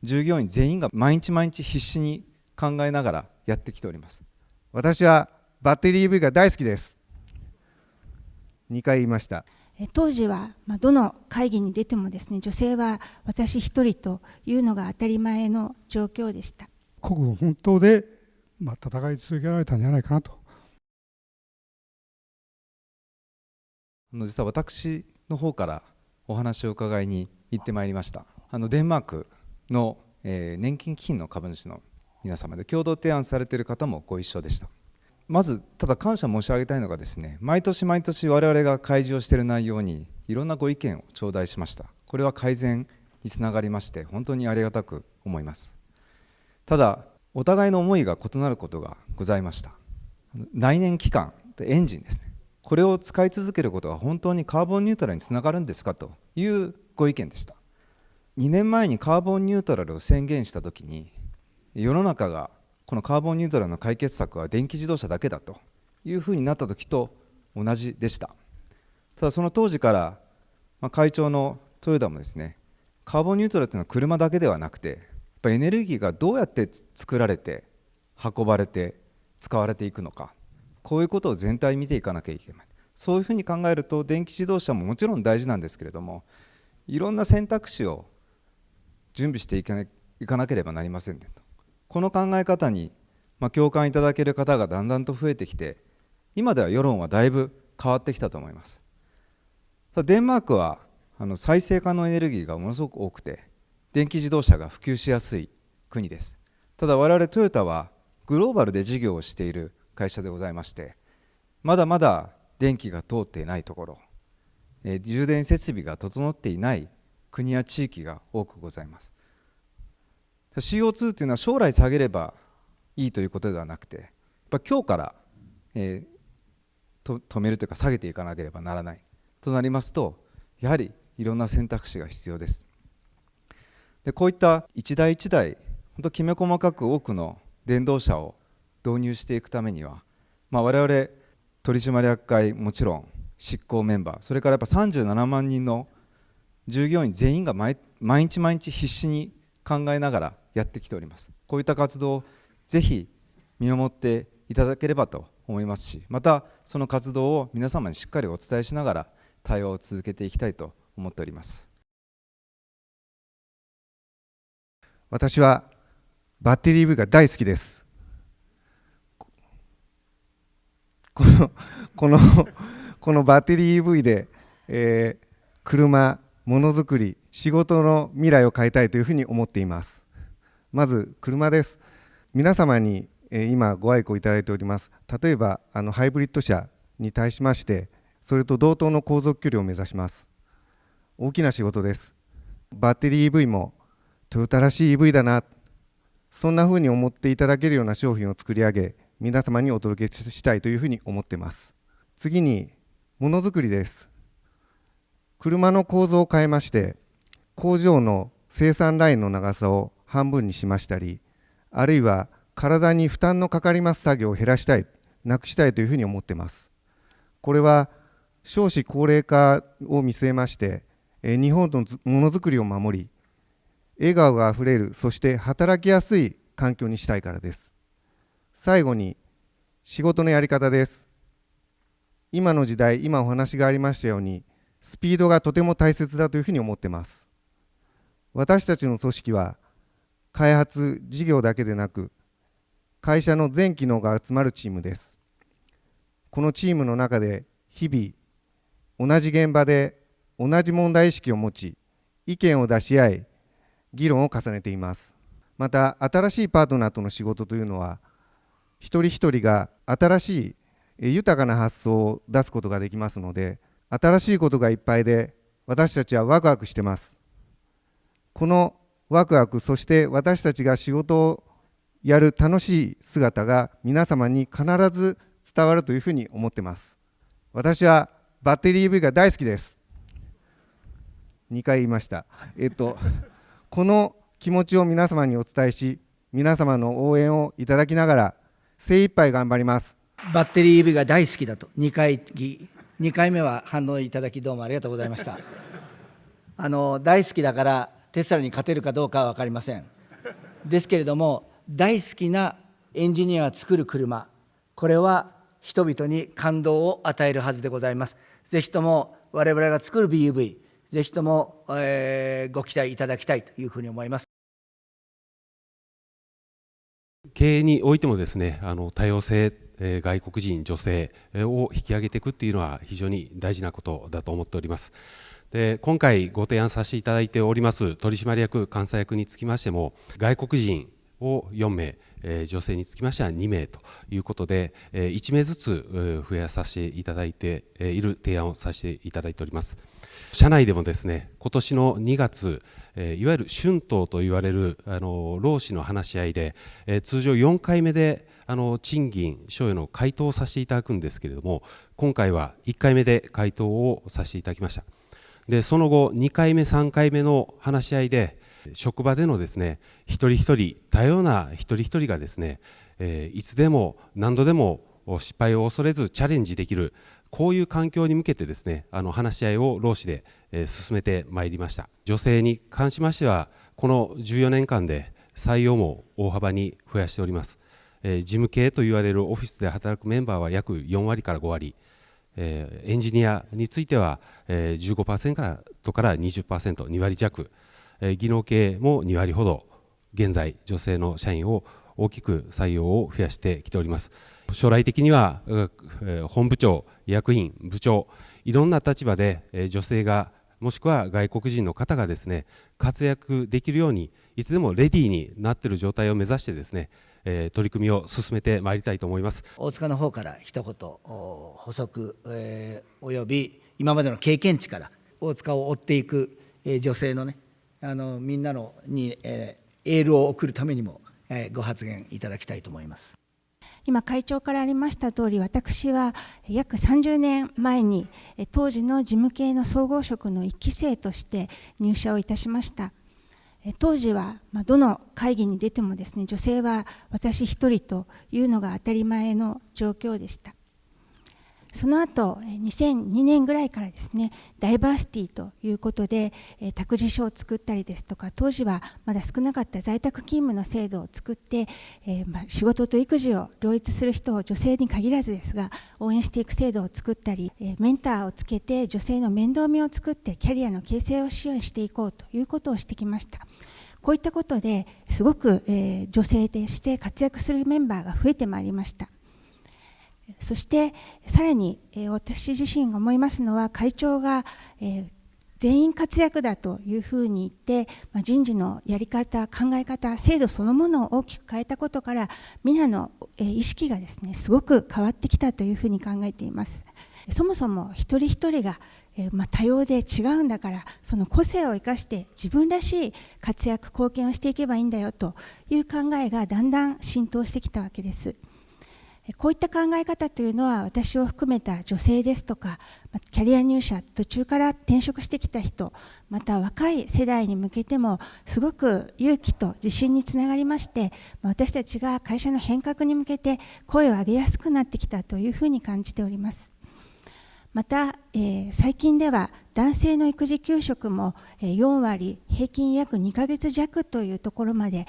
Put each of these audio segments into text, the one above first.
従業員全員が毎日毎日必死に考えながらやってきております。私はバッテリー EV が大好きです。2回言いました。当時はどの会議に出てもですね、女性は私一人というのが当たり前の状況でした。国軍本当で戦い続けられたんじゃないかなと。実は私の方からお話を伺いに行ってまいりました。デンマークの、年金基金の株主の皆様で共同提案されている方もご一緒でした。まずただ感謝申し上げたいのがですね、毎年毎年我々が開示をしている内容にいろんなご意見を頂戴しました。これは改善につながりまして本当にありがたく思います。ただお互いの思いが異なることがございました。内燃機関エンジンですね、これを使い続けることが本当にカーボンニュートラルにつながるんですかというご意見でした。2年前にカーボンニュートラルを宣言したときに、世の中がこのカーボンニュートラルの解決策は電気自動車だけだというふうになったときと同じでした。ただその当時から、会長の豊田もですね、カーボンニュートラルというのは車だけではなくて、やっぱりエネルギーがどうやって作られて運ばれて使われていくのか、こういうことを全体見ていかなきゃいけない。そういうふうに考えると電気自動車ももちろん大事なんですけれども、いろんな選択肢を準備していかなければなりませんねと。この考え方に共感いただける方がだんだんと増えてきて、今では世論はだいぶ変わってきたと思います。デンマークは再生可能エネルギーがものすごく多くて電気自動車が普及しやすい国です。ただ我々トヨタはグローバルで事業をしている会社でございまして、まだまだ電気が通っていないところ、充電設備が整っていない国や地域が多くございます。CO2 というのは将来下げればいいということではなくて、今日から、止めるというか下げていかなければならないとなりますと、やはりいろんな選択肢が必要です。でこういった一台一台本当きめ細かく多くの電動車を導入していくためには、我々取締役会もちろん執行メンバー、それからやっぱ37万人の従業員全員が毎日毎日必死に考えながらやってきております。こういった活動をぜひ見守っていただければと思いますし、またその活動を皆様にしっかりお伝えしながら対話を続けていきたいと思っております。私はバッテリー EV が大好きです。このバッテリー EV で、車、ものづくり、仕事の未来を変えたいというふうに思っています。まず車です。皆様に、今ご愛顧いただいております。例えばハイブリッド車に対しまして、それと同等の航続距離を目指します。大きな仕事です。バッテリー EV もトヨタらしい EV だな、そんなふうに思っていただけるような商品を作り上げ、皆様にお届けしたいというふうに思っています。次にものづくりです。車の構造を変えまして、工場の生産ラインの長さを半分にしましたり、あるいは体に負担のかかります作業を減らしたい、なくしたいというふうに思っています。これは少子高齢化を見据えまして、日本のものづくりを守り、笑顔があふれる、そして働きやすい環境にしたいからです。最後に仕事のやり方です。今の時代、今お話がありましたように、スピードがとても大切だというふうに思っています。私たちの組織は開発事業だけでなく、会社の全機能が集まるチームです。このチームの中で日々同じ現場で同じ問題意識を持ち、意見を出し合い議論を重ねています。また新しいパートナーとの仕事というのは、一人一人が新しい豊かな発想を出すことができますので、新しいことがいっぱいで私たちはワクワクしてます。このワクワク、そして私たちが仕事をやる楽しい姿が皆様に必ず伝わるというふうに思っています。私はバッテリー EV が大好きです。2回言いました。この気持ちを皆様にお伝えし、皆様の応援をいただきながら精一杯頑張ります。バッテリー EV が大好きだと2回目は反応いただきどうもありがとうございました。大好きだからテスラに勝てるかどうかは分かりません。ですけれども、大好きなエンジニアが作る車、これは人々に感動を与えるはずでございます。ぜひとも我々が作る BUV、ぜひとも、ご期待いただきたいというふうに思います。経営においてもですね、多様性、外国人、女性を引き上げていくっていうのは非常に大事なことだと思っております。で、今回ご提案させていただいております取締役監査役につきましても、外国人を4名、女性につきましては2名ということで、1名ずつ増やさせていただいている提案をさせていただいております。社内でもですね、今年の2月、いわゆる春闘といわれる労使の話し合いで、通常4回目で賃金、賞与の回答をさせていただくんですけれども、今回は1回目で回答をさせていただきました。で、その後2回目、3回目の話し合いで、職場でのですね、一人一人、多様な一人一人がですね、いつでも何度でも失敗を恐れずチャレンジできる、こういう環境に向けてですね、話し合いを労使で進めてまいりました。女性に関しましては、この14年間で採用も大幅に増やしております。事務系といわれるオフィスで働くメンバーは約4割から5割、エンジニアについては 15% から 20%、2割弱、技能系も2割ほど、現在、女性の社員を大きく採用を増やしてきております。将来的には、本部長、役員、部長、いろんな立場で女性が、もしくは外国人の方がですね、活躍できるように、いつでもレディーになっている状態を目指してですね、取り組みを進めてまいりたいと思います。大塚の方から一言補足、および今までの経験値から大塚を追っていく、女性のね、みんなのに、エールを送るためにも、ご発言いただきたいと思います。今会長からありました通り、私は約30年前に当時の事務系の総合職の1期生として入社をいたしました。当時はどの会議に出てもですね、女性は私一人というのが当たり前の状況でした。その後2002年ぐらいからですね、ダイバーシティということで託児所を作ったりですとか、当時はまだ少なかった在宅勤務の制度を作って、仕事と育児を両立する人を女性に限らずですが応援していく制度を作ったり、メンターをつけて女性の面倒見を作ってキャリアの形成を支援していこうということをしてきました。こういったことですごく女性でして活躍するメンバーが増えてまいりました。そしてさらに私自身が思いますのは、会長が全員活躍だというふうに言って、人事のやり方、考え方、制度そのものを大きく変えたことから、皆の意識がですね、すごく変わってきたというふうに考えています。そもそも一人一人が多様で違うんだから、その個性を生かして自分らしい活躍、貢献をしていけばいいんだよという考えがだんだん浸透してきたわけです。こういった考え方というのは、私を含めた女性ですとか、キャリア入社、途中から転職してきた人、また若い世代に向けてもすごく勇気と自信につながりまして、私たちが会社の変革に向けて声を上げやすくなってきたというふうに感じております。また、最近では男性の育児休職も4割、平均約2ヶ月弱というところまで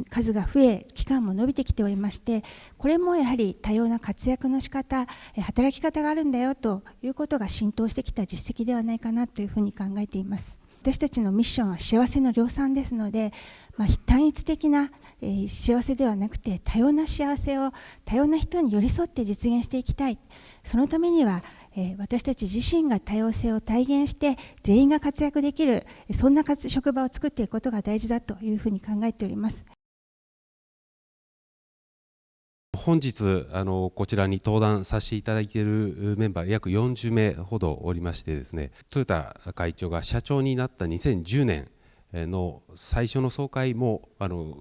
数が増え、期間も伸びてきておりまして、これもやはり多様な活躍の仕方、働き方があるんだよということが浸透してきた実績ではないかなというふうに考えています。私たちのミッションは幸せの量産ですので、単一的な幸せではなくて、多様な幸せを多様な人に寄り添って実現していきたい。そのためには私たち自身が多様性を体現して全員が活躍できる、そんな職場を作っていくことが大事だというふうに考えております。本日こちらに登壇させていただいているメンバー約40名ほどおりましてですね、豊田会長が社長になった2010年の最初の総会も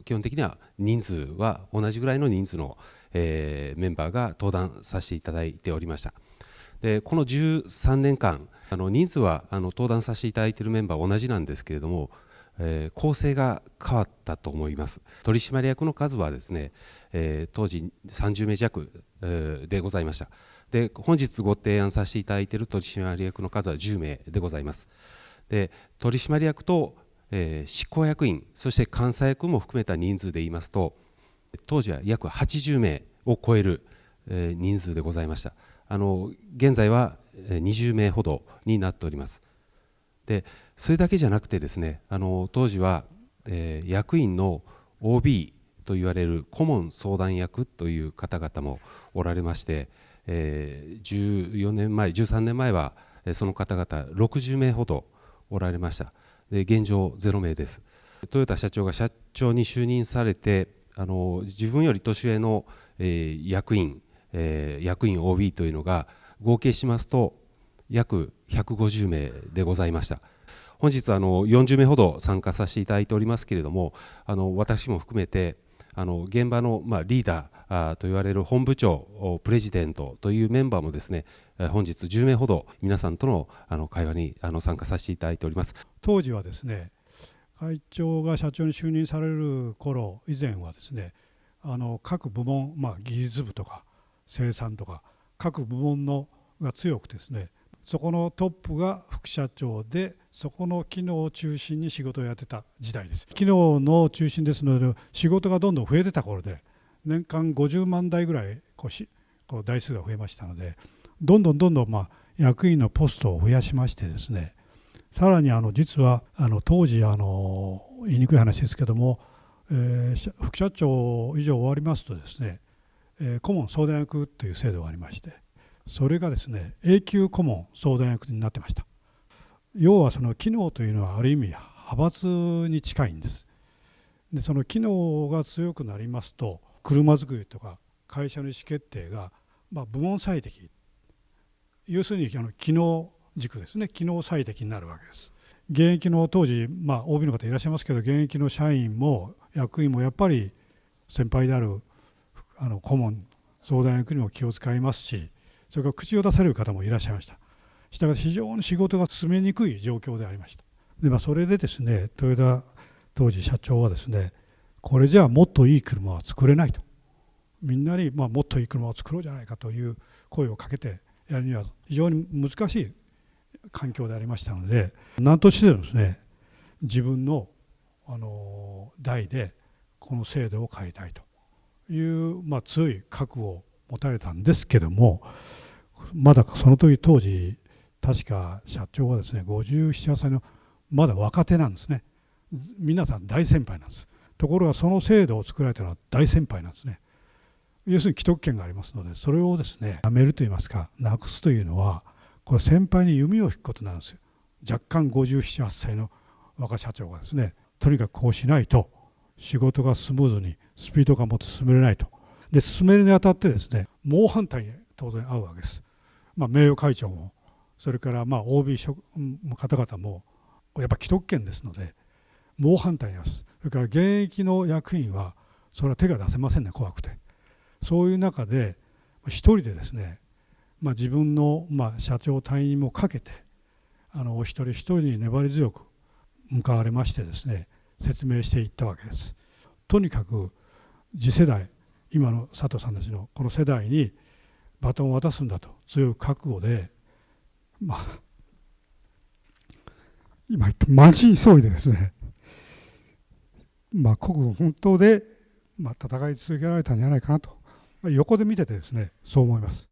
基本的には人数は同じぐらいの人数のメンバーが登壇させていただいておりました。でこの13年間人数は登壇させていただいているメンバーは同じなんですけれども、構成が変わったと思います。取締役の数はですね、当時30名弱でございました。で本日ご提案させていただいている取締役の数は10名でございます。で取締役と執行役員、そして監査役も含めた人数で言いますと、当時は約80名を超える人数でございました。現在は20名ほどになっております。でそれだけじゃなくてですね、当時は、役員の OB と言われる顧問相談役という方々もおられまして、14年前、13年前はその方々60名ほどおられました。で現状0名です。豊田社長が社長に就任されて、自分より年上の、役員 OB というのが合計しますと約150名でございました。本日40名ほど参加させていただいておりますけれども、私も含めて現場のリーダーと言われる本部長、プレジデントというメンバーもですね、本日10名ほど皆さんとの会話に参加させていただいております。当時はですね、会長が社長に就任される頃以前はですね、各部門、技術部とか生産とか各部門が強くですね、そこのトップが副社長で、そこの機能を中心に仕事をやってた時代です。機能の中心ですので、仕事がどんどん増えてた頃で、年間50万台ぐらいこう台数が増えましたので、どんどん役員のポストを増やしましてですね、さらに実は当時言いにくい話ですけども、副社長以上終わりますとですね、顧問相談役という制度がありまして、それがですね永久顧問相談役になってました。要はその機能というのはある意味派閥に近いんです。でその機能が強くなりますと、車作りとか会社の意思決定が部門最適、要するに機能軸ですね、機能最適になるわけです。現役の当時、OB の方いらっしゃいますけど、現役の社員も役員もやっぱり先輩である顧問相談役にも気を使いますし、それから口を出される方もいらっしゃいました。したがって非常に仕事が進めにくい状況でありました。で、それでですね、豊田当時社長はですね、これじゃあもっといい車は作れないと、みんなにもっといい車を作ろうじゃないかという声をかけてやるには非常に難しい環境でありましたので、何としてもですね、自分の代でこの制度を変えたいという、強い覚悟を持たれたんですけども、まだその時当時確か社長はですね57、8歳のまだ若手なんですね。皆さん大先輩なんです。ところがその制度を作られたのは大先輩なんですね。要するに既得権がありますので、それをですねやめるといいますか、なくすというのはこれ先輩に弓を引くことなんですよ。若干57、8歳の若社長がですね、とにかくこうしないと仕事がスムーズにスピード感を持って進めれないと。で進めるにあたってですね、猛反対に当然合うわけです。名誉会長もそれから OB の方々もやっぱ既得権ですので猛反対になります。それから現役の役員はそれは手が出せませんね、怖くて。そういう中で一人でですね、自分の社長退任もかけてお一人一人に粘り強く向かわれましてですね、説明していったわけです。とにかく次世代、今の佐藤さんたちのこの世代にバトンを渡すんだと強い覚悟で、今言った満身創痍でですね、国軍本当で戦い続けられたんじゃないかなと、横で見ててですねそう思います。